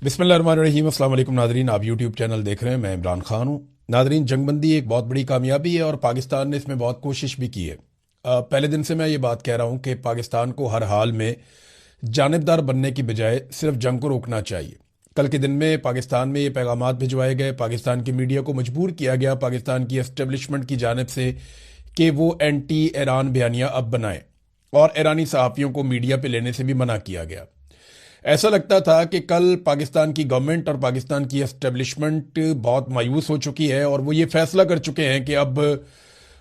बिस्मिल्लाहिर्रहमानिर्रहीम। अस्सलाम वालेकुम नादरीन, आप यूट्यूब चैनल देख रहे हैं। मैं इमरान खान हूँ। नादरीन, जंगबंदी एक बहुत बड़ी कामयाबी है और पाकिस्तान ने इसमें बहुत कोशिश भी की है। पहले दिन से मैं ये बात कह रहा हूँ कि पाकिस्तान को हर हाल में जानिबदार बनने की बजाय सिर्फ जंग को रोकना चाहिए। कल के दिन में पाकिस्तान में ये पैगाम भिजवाए गए, पाकिस्तान की मीडिया को मजबूर किया गया पाकिस्तान की एस्टेब्लिशमेंट की जानिब से कि वो एंटी ईरान बयानिया अब बनाएं, और ईरानी सहाफ़ियों को मीडिया पे लेने से भी मना किया गया। ऐसा लगता था कि कल पाकिस्तान की गवर्नमेंट और पाकिस्तान की एस्टेब्लिशमेंट बहुत मायूस हो चुकी है और वो ये फैसला कर चुके हैं कि अब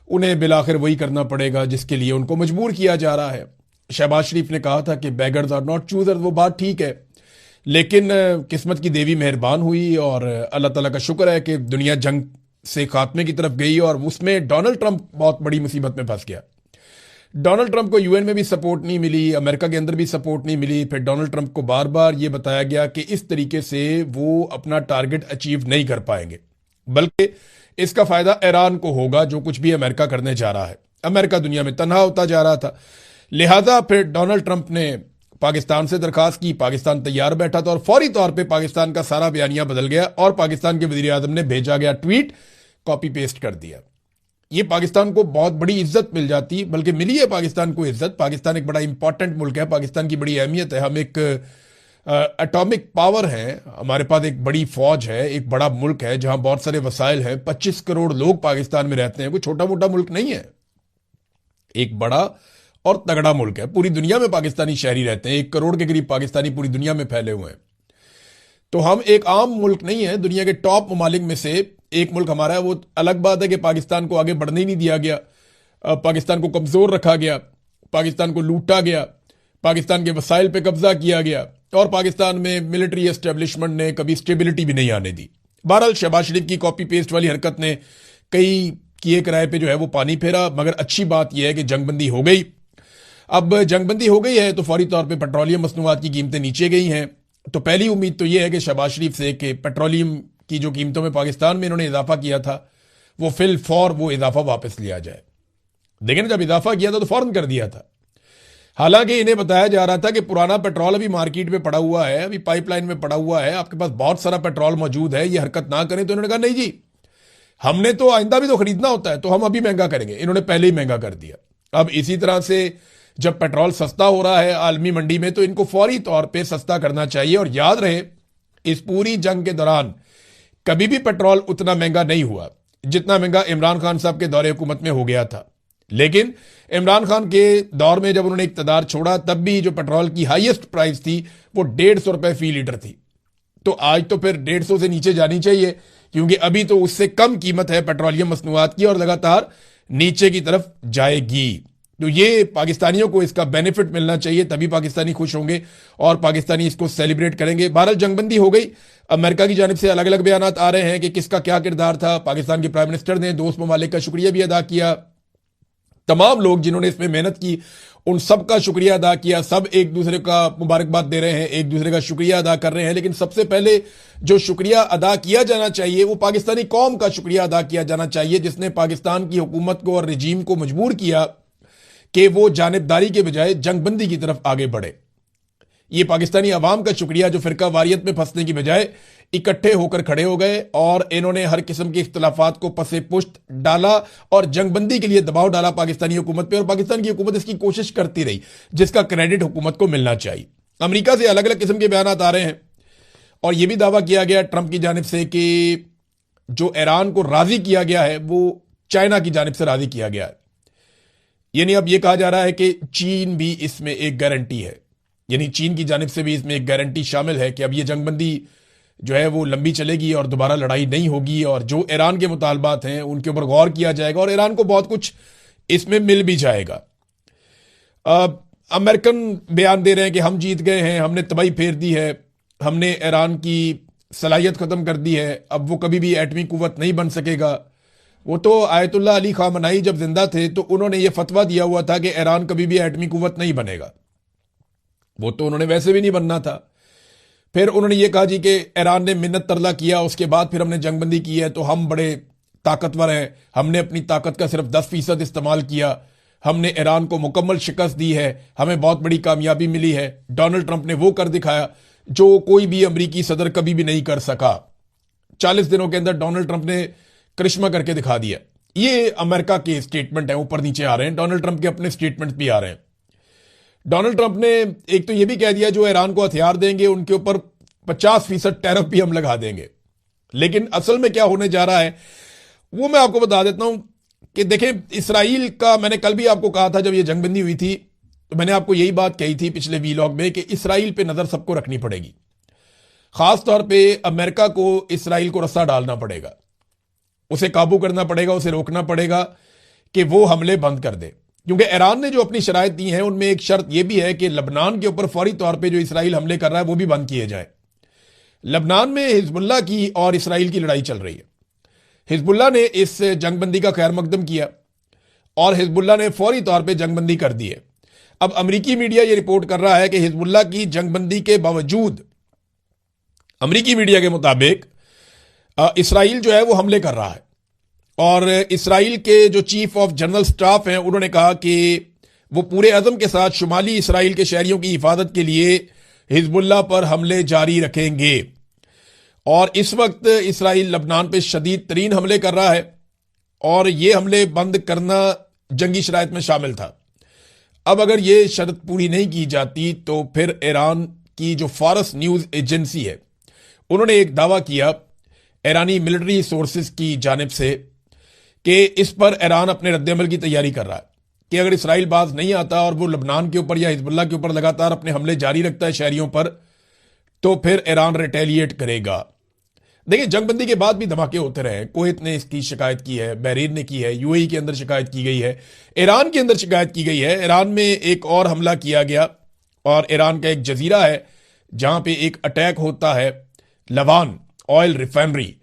उन्हें बिलाखिर वही करना पड़ेगा जिसके लिए उनको मजबूर किया जा रहा है। शहबाज शरीफ ने कहा था कि बेगर्स आर नॉट चूजर, वो बात ठीक है, लेकिन किस्मत की देवी मेहरबान हुई और अल्लाह ताला का शुक्र है कि दुनिया जंग से खात्मे की तरफ गई और उसमें डोनाल्ड ट्रंप बहुत बड़ी मुसीबत में फंस गया। डोनाल्ड ट्रंप को यूएन में भी सपोर्ट नहीं मिली, अमेरिका के अंदर भी सपोर्ट नहीं मिली। फिर डोनाल्ड ट्रंप को बार बार ये बताया गया कि इस तरीके से वो अपना टारगेट अचीव नहीं कर पाएंगे, बल्कि इसका फायदा ईरान को होगा जो कुछ भी अमेरिका करने जा रहा है। अमेरिका दुनिया में तनहा होता जा रहा था, लिहाजा फिर डोनाल्ड ट्रंप ने पाकिस्तान से दरखास्त की। पाकिस्तान तैयार बैठा था और फौरी तौर पर पाकिस्तान का सारा बयानिया बदल गया और पाकिस्तान के वजीर आजम ने भेजा गया ट्वीट कॉपी पेस्ट कर दिया। ये पाकिस्तान को बहुत बड़ी इज्जत मिल जाती, बल्कि मिली है पाकिस्तान को इज्जत। पाकिस्तान एक बड़ा इंपॉर्टेंट मुल्क है, पाकिस्तान की बड़ी अहमियत है। हम एक एटॉमिक पावर है, हमारे पास एक बड़ी फौज है, एक बड़ा मुल्क है जहां बहुत सारे वसाइल हैं। 25 करोड़ लोग पाकिस्तान में रहते हैं, कोई छोटा मोटा मुल्क नहीं है, एक बड़ा और तगड़ा मुल्क है। पूरी दुनिया में पाकिस्तानी शहरी रहते हैं, 1 करोड़ के करीब पाकिस्तानी पूरी दुनिया में फैले हुए हैं। तो हम एक आम मुल्क नहीं है, दुनिया के टॉप ममालिक में से एक मुल्क हमारा है। वो अलग बात है कि पाकिस्तान को आगे बढ़ने ही नहीं दिया गया, पाकिस्तान को कमजोर रखा गया, पाकिस्तान को लूटा गया, पाकिस्तान के वसाइल पे कब्जा किया गया और पाकिस्तान में मिलिट्री एस्टेब्लिशमेंट ने कभी स्टेबिलिटी भी नहीं आने दी। बहरहाल शहबाज शरीफ की कॉपी पेस्ट वाली हरकत ने कई किए किराए पे जो है वो पानी फेरा, मगर अच्छी बात यह है कि जंगबंदी हो गई। अब जंगबंदी हो गई है तो फौरी तौर पर पेट्रोलियम मसनूआत की कीमतें नीचे गई हैं। तो पहली उम्मीद तो यह है कि शहबाज शरीफ से कि पेट्रोलियम की जो कीमतों में पाकिस्तान में इन्होंने इजाफा किया था वो फिल फौर वो इजाफा वापस लिया जाए। लेकिन जब इजाफा किया था तो फौरन कर दिया था। हालांकि इन्हें बताया जा रहा था कि पुराना पेट्रोल अभी मार्केट में पड़ा हुआ है, अभी पाइपलाइन में पड़ा हुआ है, आपके पास बहुत सारा पेट्रोल मौजूद है, ये हरकत ना करें। तो इन्होंने कहा नहीं जी, हमने तो आइंदा भी तो खरीदना होता है, तो हम अभी महंगा करेंगे। इन्होंने पहले ही महंगा कर दिया। अब इसी तरह से जब पेट्रोल सस्ता हो रहा है आलमी मंडी में तो इनको फौरी तौर पर सस्ता करना चाहिए। और याद रहे, इस पूरी जंग के दौरान कभी भी पेट्रोल उतना महंगा नहीं हुआ जितना महंगा इमरान खान साहब के दौरे हुकूमत में हो गया था। लेकिन इमरान खान के दौर में जब उन्होंने इक़्तिदार छोड़ा तब भी जो पेट्रोल की हाईएस्ट प्राइस थी वो 150 रुपए फी लीटर थी। तो आज तो फिर 150 से नीचे जानी चाहिए, क्योंकि अभी तो उससे कम कीमत है पेट्रोलियम मसनूआत की और लगातार नीचे की तरफ जाएगी। तो ये पाकिस्तानियों को इसका बेनिफिट मिलना चाहिए, तभी पाकिस्तानी खुश होंगे और पाकिस्तानी इसको सेलिब्रेट करेंगे। बहरहाल जंगबंदी हो गई। अमेरिका की जानिब से अलग अलग बयान आ रहे हैं कि किसका क्या किरदार था। पाकिस्तान के प्राइम मिनिस्टर ने दोस्त ममालिक का शुक्रिया भी अदा किया। तमाम लोग जिन्होंने इसमें मेहनत की उन सब का शुक्रिया अदा किया। सब एक दूसरे का मुबारकबाद दे रहे हैं, एक दूसरे का शुक्रिया अदा कर रहे हैं। लेकिन सबसे पहले जो शुक्रिया अदा किया जाना चाहिए वो पाकिस्तानी कौम का शुक्रिया अदा किया जाना चाहिए, जिसने पाकिस्तान की हुकूमत को और रजीम को मजबूर किया कि वो जानिबदारी के बजाय जंगबंदी की तरफ आगे बढ़े। ये पाकिस्तानी अवाम का शुक्रिया जो फिरका वारियत में फंसने की बजाय इकट्ठे होकर खड़े हो गए और इन्होंने हर किस्म के इख्तलाफात को पसे पुश्त डाला और जंगबंदी के लिए दबाव डाला पाकिस्तानी हुकूमत पे। और पाकिस्तान की हुकूमत इसकी कोशिश करती रही, जिसका क्रेडिट हुकूमत को मिलना चाहिए। अमेरिका से अलग अलग किस्म के बयान आ रहे हैं और यह भी दावा किया गया ट्रंप की जानिब से कि जो ईरान को राजी किया गया है वो चाइना की जानिब से राजी किया गया है। यानी अब यह कहा जा रहा है कि चीन भी इसमें एक गारंटी है, यानी चीन की जानिब से भी इसमें एक गारंटी शामिल है कि अब ये जंगबंदी जो है वो लंबी चलेगी और दोबारा लड़ाई नहीं होगी और जो ईरान के मुतालबात हैं उनके ऊपर गौर किया जाएगा और ईरान को बहुत कुछ इसमें मिल भी जाएगा। अमेरिकन बयान दे रहे हैं कि हम जीत गए हैं, हमने तबाही फेर दी है, हमने ईरान की सलाहियत खत्म कर दी है, अब वो कभी भी एटमी कुव्वत नहीं बन सकेगा। वो तो आयतुल्लाह अली खामनाई जब जिंदा थे तो उन्होंने ये फतवा दिया हुआ था कि ईरान कभी भी एटमी कुव्वत नहीं बनेगा। वो तो उन्होंने वैसे भी नहीं बनना था। फिर उन्होंने ये कहा जी कि ईरान ने मिन्नत तरला किया, उसके बाद फिर हमने जंगबंदी की है तो हम बड़े ताकतवर हैं, हमने अपनी ताकत का सिर्फ 10% इस्तेमाल किया, हमने ईरान को मुकम्मल शिकस्त दी है, हमें बहुत बड़ी कामयाबी मिली है, डोनाल्ड ट्रंप ने वो कर दिखाया। जो कोई भी अमेरिकी सदर कभी भी नहीं कर सका। 40 दिनों के अंदर डोनाल्ड ट्रंप ने करिश्मा करके दिखा दिया। ये अमेरिका के स्टेटमेंट है, ऊपर नीचे आ रहे हैं, डोनाल्ड ट्रंप के अपने स्टेटमेंट भी आ रहे हैं। डोनाल्ड ट्रंप ने एक तो ये भी कह दिया जो ईरान को हथियार देंगे उनके ऊपर 50% टैरिफ भी हम लगा देंगे। लेकिन असल में क्या होने जा रहा है वो मैं आपको बता देता हूं कि देखें, इसराइल का, मैंने कल भी आपको कहा था जब ये जंगबंदी हुई थी, तो मैंने आपको यही बात कही थी पिछले वीलॉग में कि इसराइल पे नजर सबको रखनी पड़ेगी। खासतौर पे अमेरिका को इसराइल को रस्सा डालना पड़ेगा, उसे काबू करना पड़ेगा, उसे रोकना पड़ेगा कि वो हमले बंद कर दे। क्योंकि ईरान ने जो अपनी शराइत दी हैं उनमें एक शर्त यह भी है कि लबनान के ऊपर फौरी तौर पे जो इसराइल हमले कर रहा है वो भी बंद किए जाए। लबनान में हिजबुल्लाह की और इसराइल की लड़ाई चल रही है। हिजबुल्लाह ने इस जंगबंदी का खैर मकदम किया और हिजबुल्लाह ने फौरी तौर पे जंगबंदी कर दी है। अब अमेरिकी मीडिया ये रिपोर्ट कर रहा है कि हिजबुल्लाह की जंगबंदी के बावजूद अमेरिकी मीडिया के मुताबिक इसराइल जो है वो हमले कर रहा है। और इसराइल के जो चीफ ऑफ जनरल स्टाफ हैं उन्होंने कहा कि वो पूरे अज़म के साथ शुमाली इसराइल के शहरियों की हिफाजत के लिए हिजबुल्लाह पर हमले जारी रखेंगे। और इस वक्त इसराइल लबनान पे शदीद तरीन हमले कर रहा है और ये हमले बंद करना जंगी शराइत में शामिल था। अब अगर ये शर्त पूरी नहीं की जाती तो फिर ईरान की जो फारस न्यूज एजेंसी है उन्होंने एक दावा किया ईरानी मिलिट्री सोर्सेज की जानिब से कि इस पर ईरान अपने रद्दअमल की तैयारी कर रहा है कि अगर इसराइल बाज नहीं आता और वो लबनान के ऊपर या हिजबुल्लाह के ऊपर लगातार अपने हमले जारी रखता है शहरियों पर, तो फिर ईरान रिटेलिएट करेगा। देखिए, जंगबंदी के बाद भी धमाके होते रहे। कुवैत ने इसकी शिकायत की है, बहरीन ने की है, यूएई के अंदर शिकायत की गई है, ईरान के अंदर शिकायत की गई है। ईरान में एक और हमला किया गया और ईरान का एक जजीरा है जहां पे एक अटैक होता है। Lavan oil refinery,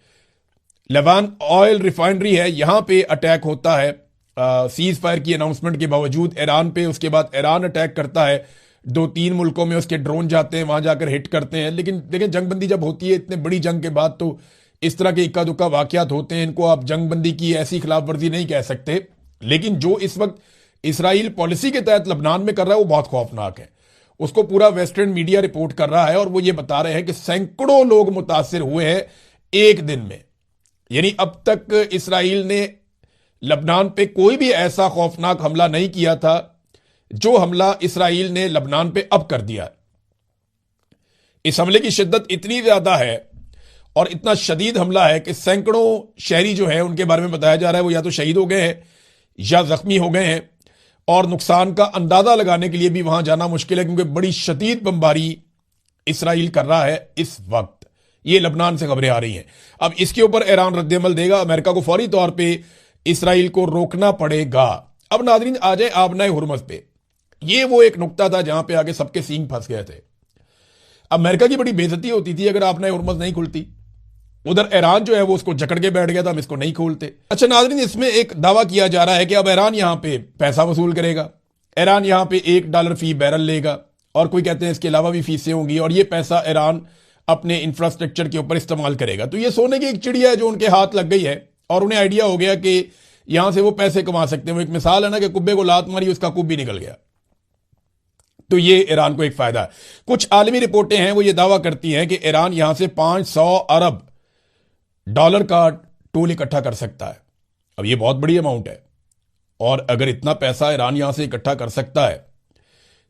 Lavan oil refinery है, यहां पे अटैक होता है सीज फायर की अनाउंसमेंट के बावजूद ईरान पे। उसके बाद ईरान अटैक करता है, 2-3 मुल्कों में उसके ड्रोन जाते हैं, वहां जाकर हिट करते हैं। लेकिन देखिए, जंगबंदी जब होती है इतने बड़ी जंग के बाद तो इस तरह के इक्का दुक्का वाकयात होते हैं। इनको आप जंगबंदी की ऐसी खिलाफ वर्जी नहीं कह सकते। लेकिन जो इस वक्त इसराइल पॉलिसी के तहत लबनान में कर रहा है वो बहुत खौफनाक है। उसको पूरा वेस्टर्न मीडिया रिपोर्ट कर रहा है और वो ये बता रहे हैं कि सैकड़ों लोग मुतासिर हुए हैं एक दिन में। यानी अब तक इसराइल ने लबनान पे कोई भी ऐसा खौफनाक हमला नहीं किया था जो हमला इसराइल ने लबनान पे अब कर दिया। इस हमले की शिद्दत इतनी ज्यादा है और इतना शदीद हमला है कि सैकड़ों शहरी जो है उनके बारे में बताया जा रहा है वो या तो शहीद हो गए हैं या जख्मी हो गए हैं। और नुकसान का अंदाजा लगाने के लिए भी वहां जाना मुश्किल है क्योंकि बड़ी शदीद बमबारी इसराइल कर रहा है इस वक्त। ये लबनान से खबरें आ रही हैं। अब इसके ऊपर ईरान रद्दअमल देगा। अमेरिका को फौरी तौर पे इसराइल को रोकना पड़ेगा। अब नाज़रीन आ जाए आबनाए हुर्मुज़ पे। ये वो एक नुक्ता था जहां पे आगे सबके सींग फंस गए थे। अमेरिका की बड़ी बेइज्जती होती थी अगर आबनाए हुर्मुज़ नहीं खुलती। उधर ईरान जो है वो उसको जकड़ के बैठ गया था, हम इसको नहीं खोलते। अच्छा नाज़रीन, इसमें एक दावा किया जा रहा है कि अब ईरान यहां पे पैसा वसूल करेगा। ईरान यहां पे $1 फी बैरल लेगा और कोई कहते हैं इसके अलावा भी फीसें होंगी और ये पैसा ईरान अपने इंफ्रास्ट्रक्चर के ऊपर इस्तेमाल करेगा। तो ये सोने की एक चिड़िया है जो उनके हाथ लग गई है और उन्हें आइडिया हो गया कि यहां से वो पैसे कमा सकते हैं। वो एक मिसाल है ना कि कुब्बे को लात मारी, उसका कुब भी निकल गया। तो ये ईरान को एक फायदा है। कुछ आलमी रिपोर्टें हैं वो ये दावा करती हैं कि ईरान यहां से $500 अरब का टूल इकट्ठा कर सकता है। अब ये बहुत बड़ी अमाउंट है और अगर इतना पैसा ईरान यहां से इकट्ठा कर सकता है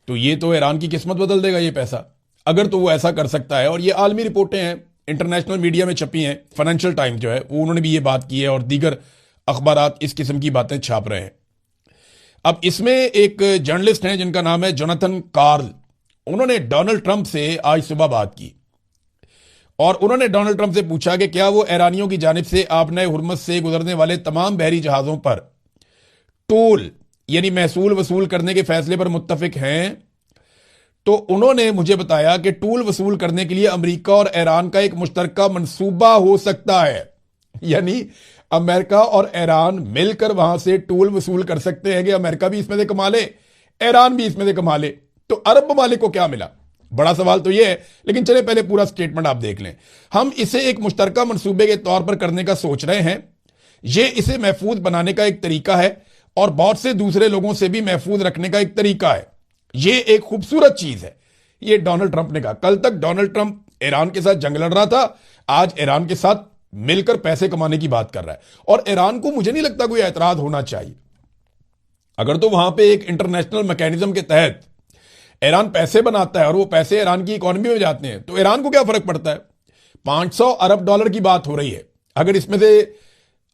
तो ये तो ईरान की किस्मत बदल देगा ये पैसा, अगर तो वो ऐसा कर सकता है। और ये आलमी रिपोर्टें हैं, इंटरनेशनल मीडिया में छपी हैं। फाइनेंशियल टाइम्स जो है वो उन्होंने भी ये बात की है और दीगर अखबारात इस किस्म की बातें छाप रहे हैं। अब इसमें एक जर्नलिस्ट हैं जिनका नाम है जोनाथन कार्ल। उन्होंने डोनाल्ड ट्रंप से आज सुबह बात की और उन्होंने डोनाल्ड ट्रंप से पूछा कि क्या वो ईरानियों की जानिब से आबनाए हुर्मुज़ से गुजरने वाले तमाम बहरी जहाजों पर टोल यानी महसूल वसूल करने के फैसले पर मुत्तफिक हैं। तो उन्होंने मुझे बताया कि टूल वसूल करने के लिए अमेरिका और ईरान का एक मुश्तरका मंसूबा हो सकता है। यानी अमेरिका और ईरान मिलकर वहां से टूल वसूल कर सकते हैं कि अमेरिका भी इसमें से कमा ले, ईरान भी इसमें से कमा ले। तो अरब ममालिक को क्या मिला? बड़ा सवाल तो यह है। लेकिन चले पहले पूरा स्टेटमेंट आप देख लें। हम इसे एक मुश्तरका मंसूबे के तौर पर करने का सोच रहे हैं। यह इसे महफूज बनाने का एक तरीका है और बहुत से दूसरे लोगों से भी महफूज रखने का एक तरीका है। यह एक खूबसूरत चीज है। ये डोनाल्ड ट्रंप ने कहा। कल तक डोनाल्ड ट्रंप ईरान के साथ जंग लड़ रहा था, आज ईरान के साथ मिलकर पैसे कमाने की बात कर रहा है। और ईरान को मुझे नहीं लगता कोई ऐतराज होना चाहिए। अगर तो वहां पे एक इंटरनेशनल मैकेनिज्म के तहत ईरान पैसे बनाता है और वो पैसे ईरान की इकोनॉमी में जाते हैं, तो ईरान को क्या फर्क पड़ता है? 500 अरब डॉलर की बात हो रही है। अगर इसमें से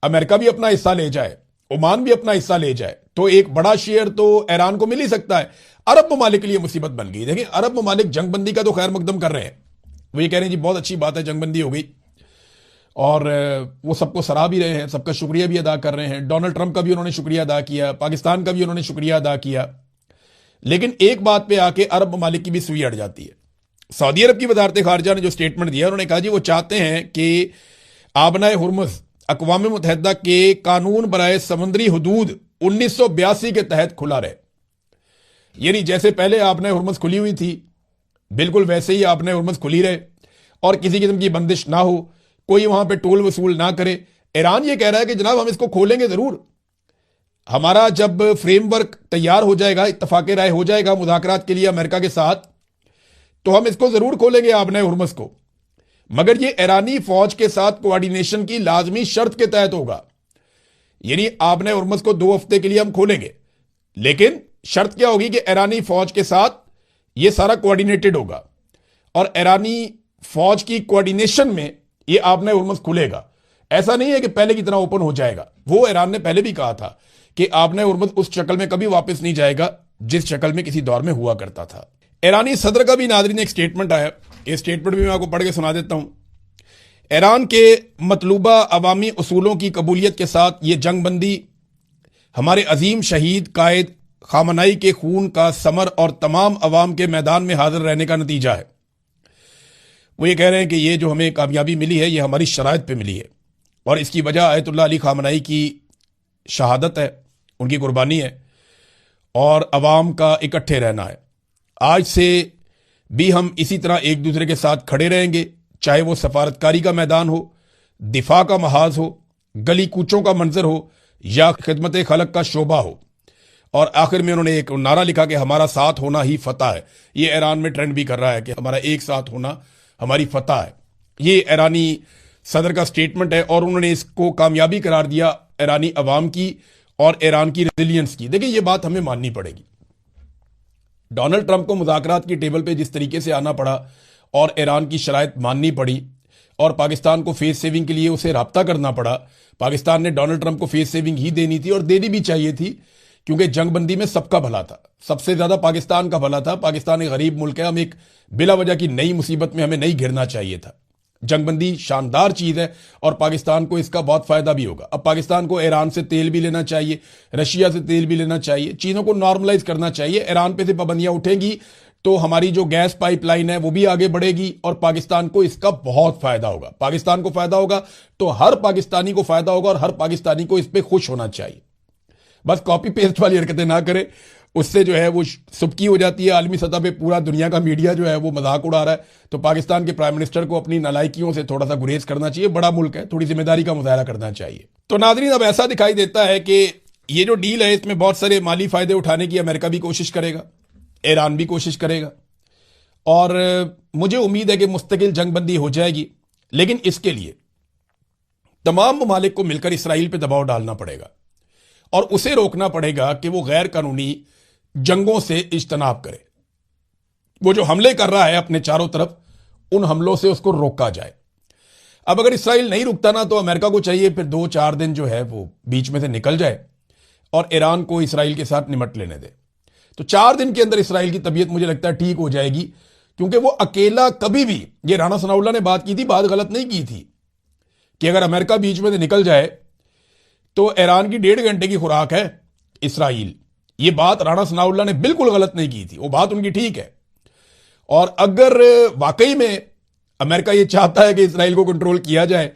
अमेरिका भी अपना हिस्सा ले जाए, ओमान भी अपना हिस्सा ले जाए, तो एक बड़ा शेयर तो ईरान को मिल ही सकता है। अरब ममालिक के लिए मुसीबत बन गई। देखिए, अरब ममालिक जंगबंदी का तो खैर मकदम कर रहे हैं। वो ये कह रहे हैं जी बहुत अच्छी बात है, जंगबंदी हो गई, और वो सबको सराह भी रहे हैं, सबका शुक्रिया भी अदा कर रहे हैं। डोनाल्ड ट्रंप का भी उन्होंने शुक्रिया अदा किया, पाकिस्तान का भी उन्होंने शुक्रिया अदा किया। लेकिन एक बात पे आके अरब ममालिक की भी सुई अड़ जाती है। सऊदी अरब की वजारत खारजा ने जो स्टेटमेंट दिया, उन्होंने कहा जी वो चाहते हैं कि आबनाए हुर्मुज़ अक़वाम मुत्तहिदा के कानून बराए समुद्री हदूद 1982 के तहत खुला रहे। यानी जैसे पहले आबनाए हुर्मुज़ खुली हुई थी, बिल्कुल वैसे ही आबनाए हुर्मुज़ खुली रहे और किसी किस्म की बंदिश ना हो, कोई वहां पे टोल वसूल ना करे। ईरान ये कह रहा है कि जनाब हम इसको खोलेंगे जरूर, हमारा जब फ्रेमवर्क तैयार हो जाएगा, इत्तफाक़े राय हो जाएगा मुज़ाकरात के लिए अमेरिका के साथ, तो हम इसको जरूर खोलेंगे आबनाए हुर्मुज़ को, मगर ये ईरानी फौज के साथ कोऑर्डिनेशन की लाजमी शर्त के तहत होगा। यानी आबनाए हुर्मुज़ को 2 हफ्ते के लिए हम खोलेंगे, लेकिन शर्त क्या होगी कि ईरानी फौज के साथ ये सारा कोऑर्डिनेटेड होगा और ईरानी फौज की कोऑर्डिनेशन में ये आबनाए हुर्मुज़ खुलेगा। ऐसा नहीं है कि पहले की तरह ओपन हो जाएगा। वो ईरान ने पहले भी कहा था कि आबनाए हुर्मुज़ उस शक्ल में कभी वापस नहीं जाएगा जिस शक्ल में किसी दौर में हुआ करता था। ईरानी सदर का भी नाज़रीन एक स्टेटमेंट आया, ये स्टेटमेंट भी मैं आपको पढ़ के सुना देता हूं। ईरान के मतलूबा अवामी उसूलों की कबूलियत के साथ ये जंगबंदी हमारे अजीम शहीद कायद खामनाई के खून का समर और तमाम अवाम के मैदान में हाजिर रहने का नतीजा है। वो ये कह रहे हैं कि ये जो हमें कामयाबी मिली है, ये हमारी शराइत पे मिली है और इसकी वजह आयतुल्लाह अली खामनाई की शहादत है, उनकी कुर्बानी है और अवाम का इकट्ठे रहना है। आज से भी हम इसी तरह एक दूसरे के साथ खड़े रहेंगे, चाहे वो सफारतकारी का मैदान हो, दिफा का महाज हो, गली कूचों का मंजर हो या खिदमत खलक का शोबा हो। और आखिर में उन्होंने एक नारा लिखा कि हमारा साथ होना ही फतह है। ये ईरान में ट्रेंड भी कर रहा है कि हमारा एक साथ होना हमारी फतह है। ये ईरानी सदर का स्टेटमेंट है और उन्होंने इसको कामयाबी करार दिया ईरानी अवाम की और ईरान की रेजिलियंस की। देखिए, ये बात हमें माननी पड़ेगी। डोनाल्ड ट्रंप को मुज़ाकरात की टेबल पे जिस तरीके से आना पड़ा और ईरान की शराइत माननी पड़ी और पाकिस्तान को फेस सेविंग के लिए उसे राब्ता करना पड़ा। पाकिस्तान ने डोनाल्ड ट्रंप को फेस सेविंग ही देनी थी और देनी भी चाहिए थी, क्योंकि जंगबंदी में सबका भला था, सबसे ज्यादा पाकिस्तान का भला था। पाकिस्तान एक गरीब मुल्क है, हम एक बिला वजह की नई मुसीबत में हमें नहीं घिरना चाहिए था। जंगबंदी शानदार चीज है और पाकिस्तान को इसका बहुत फायदा भी होगा। अब पाकिस्तान को ईरान से तेल भी लेना चाहिए, रशिया से तेल भी लेना चाहिए, चीजों को नॉर्मलाइज करना चाहिए। ईरान पे से पाबंदियां उठेंगी तो हमारी जो गैस पाइपलाइन है वो भी आगे बढ़ेगी और पाकिस्तान को इसका बहुत फायदा होगा। पाकिस्तान को फायदा होगा तो हर पाकिस्तानी को फायदा होगा और हर पाकिस्तानी को इस पर खुश होना चाहिए। बस कॉपी पेस्ट वाली हरकतें ना करें, उससे जो है वो सुबकी हो जाती है। आलमी सतह पे पूरा दुनिया का मीडिया जो है वो मजाक उड़ा रहा है। तो पाकिस्तान के प्राइम मिनिस्टर को अपनी नालायकियों से थोड़ा सा गुरेज करना चाहिए। बड़ा मुल्क है, थोड़ी जिम्मेदारी का मुजाहरा करना चाहिए। तो नाज़रीन, अब ऐसा दिखाई देता है कि ये जो डील है इसमें बहुत सारे माली फायदे उठाने की अमेरिका भी कोशिश करेगा, ईरान भी कोशिश करेगा और मुझे उम्मीद है कि मुस्तकिल जंगबंदी हो जाएगी। लेकिन इसके लिए तमाम ममालिक को मिलकर इसराइल पर दबाव डालना पड़ेगा और उसे रोकना पड़ेगा कि वो गैर कानूनी जंगों से इज्तनाब करे। वो जो हमले कर रहा है अपने चारों तरफ, उन हमलों से उसको रोका जाए। अब अगर इसराइल नहीं रुकता ना, तो अमेरिका को चाहिए फिर 2-4 दिन जो है वो बीच में से निकल जाए और ईरान को इसराइल के साथ निमट लेने दे। तो 4 दिन के अंदर इसराइल की तबीयत मुझे लगता है ठीक हो जाएगी, क्योंकि वो अकेला कभी भी, ये राना सनाउल्लाह ने बात की थी, बात गलत नहीं की थी कि अगर अमेरिका बीच में से निकल जाए तो ईरान की 1.5 घंटे की खुराक है इसराइल। ये बात राना सनाउल्लाह ने बिल्कुल गलत नहीं की थी, वो बात उनकी ठीक है। और अगर वाकई में अमेरिका ये चाहता है कि इसराइल को कंट्रोल किया जाए,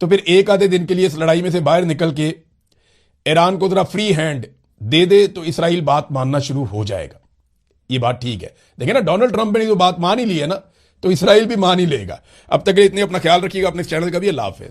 तो फिर एक आधे दिन के लिए इस लड़ाई में से बाहर निकल के ईरान को जरा फ्री हैंड दे दे तो इसराइल बात मानना शुरू हो जाएगा। ये बात ठीक है। देखिए ना, डोनाल्ड ट्रंप ने तो बात मान ही ली है ना, तो इसराइल भी मान ही लेगा। अब तक के लिए इतने, अपना ख्याल रखिएगा, अपने चैनल का भी। अल्लाह हाफिज़।